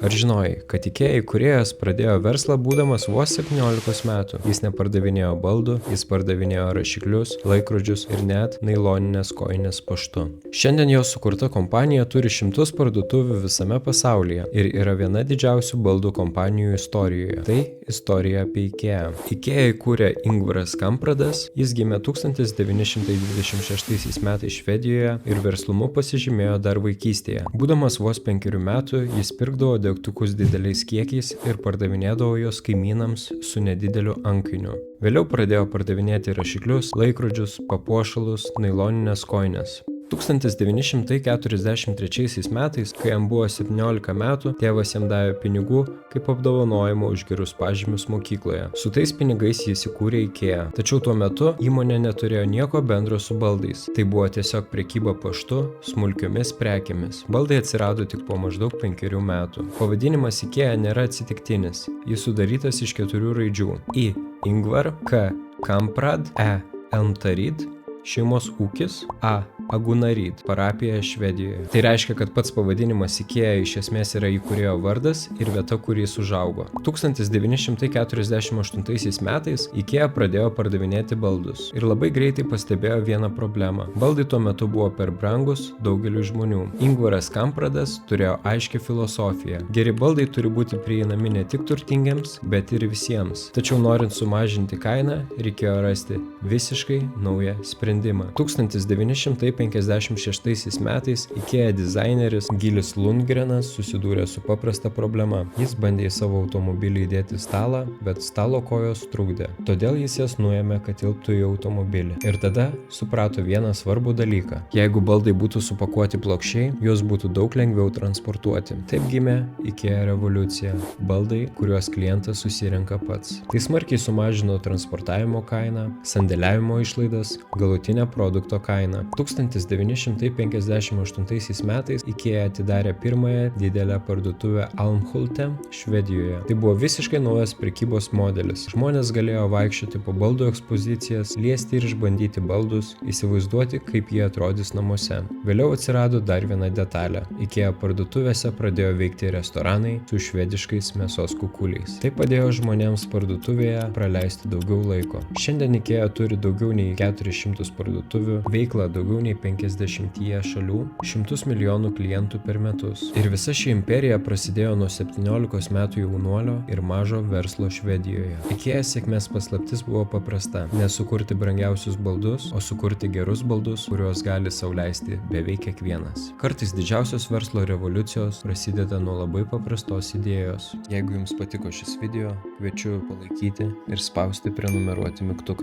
Ar žinojai, kad IKEA įkūrėjas pradėjo verslą būdamas vos 17 metų? Jis nepardavinėjo baldų, jis pardavinėjo rašiklius, laikrodžius ir net nailoninės kojinės paštu. Šiandien jo sukurta kompanija turi šimtus parduotuvių visame pasaulyje ir yra viena didžiausių baldų kompanijų istorijoje. Tai istorija apie IKEA. IKEA įkūrė Ingvaras Kampradas, jis gimė 1926 metais Švedijoje ir verslumu pasižymėjo dar vaikystėje. Būdamas vos 5 metų, jis pirkdavo degtukus dideliais kiekiais ir pardavinėdavo juos kaimynams su nedideliu antkainiu. Vėliau pradėjo pardavinėti rašiklius, laikrodžius, papuošalus, nailonines kojines. 1943 metais, kai jam buvo 17 metų, tėvas jam davė pinigų kaip apdovanojimą už gerus pažymius mokykloje. Su tais pinigais jis įkūrė IKEA. Tačiau tuo metu įmonė neturėjo nieko bendro su baldais. Tai buvo tiesiog prekyba paštu, smulkiomis prekėmis. Baldai atsirado tik po maždaug 5 metų. Pavadinimas IKEA nėra atsitiktinis. Jis sudarytas iš 4 raidžių. I – Ingvar, K – Kamprad, E – Elmtarid, šeimos ūkis, A – Agunarid, parapija Švedijoje. Tai reiškia, kad pats pavadinimas IKEA iš esmės yra įkūrėjo vardas ir vieta, kur jis užaugo. 1948 metais IKEA pradėjo pardavinėti baldus ir labai greitai pastebėjo vieną problemą. Baldai tuo metu buvo per brangus daugeliui žmonių. Ingvaras Kampradas turėjo aiškią filosofiją. Geri baldai turi būti prieinami ne tik turtingiems, bet ir visiems. Tačiau norint sumažinti kainą, reikėjo rasti visiškai naują sprendimą. 1956 metais IKEA dizaineris Gilis Lundgrenas susidūrė su paprasta problema. Jis bandė į savo automobilį įdėti stalą, bet stalo kojos trukdė. Todėl jis jas nuėmė, kad tilptų į automobilį. Ir tada suprato vieną svarbų dalyką. Jeigu baldai būtų supakuoti plokščiai, juos būtų daug lengviau transportuoti. Taip gimė IKEA revoliucija. Baldai, kuriuos klientas susirenka pats. Tai smarkiai sumažino transportavimo kainą, sandėliavimo išlaidas, galutinę produkto kainą. 1958 metais IKEA atidarė pirmąją didelę parduotuvę Almhulte, Švedijoje. Tai buvo visiškai naujas prekybos modelis. Žmonės galėjo vaikščioti po baldų ekspozicijas, liesti ir išbandyti baldus, įsivaizduoti, kaip jie atrodys namuose. Vėliau atsirado dar viena detalė. IKEA parduotuvėse pradėjo veikti restoranai su švediškais mėsos kukuliais. Tai padėjo žmonėms parduotuvėje praleisti daugiau laiko. Šiandien IKEA turi daugiau nei 400 parduotuvių, veiklą daugiau nei 50 šalių, 100 milijonų klientų per metus. Ir visa ši imperija prasidėjo nuo 17 metų jaunuolio ir mažo verslo Švedijoje. IKEA sėkmės paslaptis buvo paprasta – nesukurti brangiausius baldus, o sukurti gerus baldus, kuriuos gali sau leisti beveik kiekvienas. Kartais didžiausios verslo revoliucijos prasideda nuo labai paprastos idėjos. Jeigu jums patiko šis video, kviečiu palaikyti ir spausti prenumeruoti mygtuką.